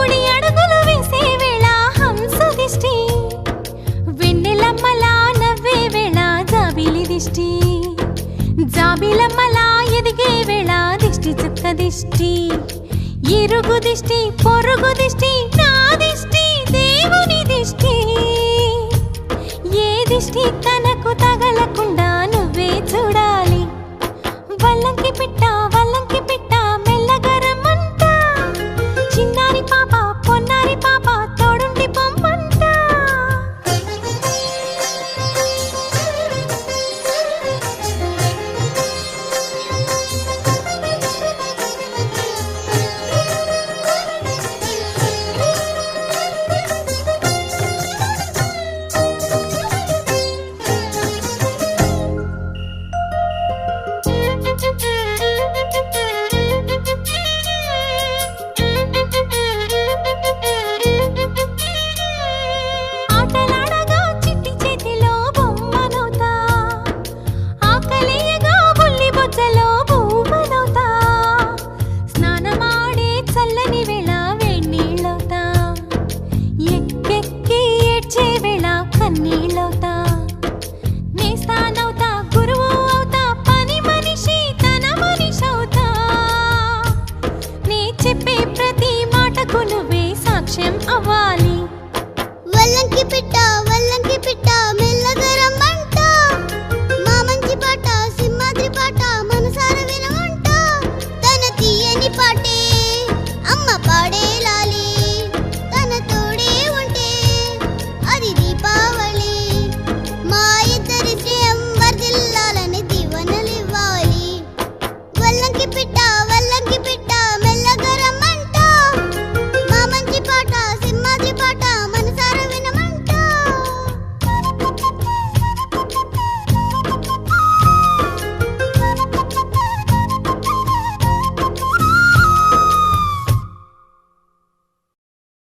కుడి అడుగులు వేసే వేళ హంస దిష్టి, వెన్నెలమ్మలా నవ్వే వేళ జాబిలి దిష్టి, జాబిలమ్మలా ఎదిగే వేళ దిష్టి చుక్క దిష్టి, ఇరుగు దిష్టి పొరుగు దిష్టి నా దిష్టి దేవుని దిష్టి, ఏ దిష్టి తనకు తగలకుండా నువ్వే చూడాలి. వల్లంకి పిట్ట వల్లంకి పిట్ట మెల్లగరమంట, చిన్నారి పాప పొన్నారి పాప తోడుండి పొమ్మంట. ఆటలాడగా చిట్టి చేతిలో బొమ్మనవుతా, ఆకలియగా బుల్లి బొజ్జలో పువ్వనవుతా, స్నానమాడే చల్లని వేళ వేణీళ్ళవుతా, ఎక్కెక్కి ఏడ్చే వేళ కన్నీళ్ళవుతా, నేస్తానవుతా గురువు అవుతా పని మనిషి తన మనిషవుతా, నీ చెప్పే ప్రతి మాటకు నువ్వే సాక్ష్యం అవ్వాలి.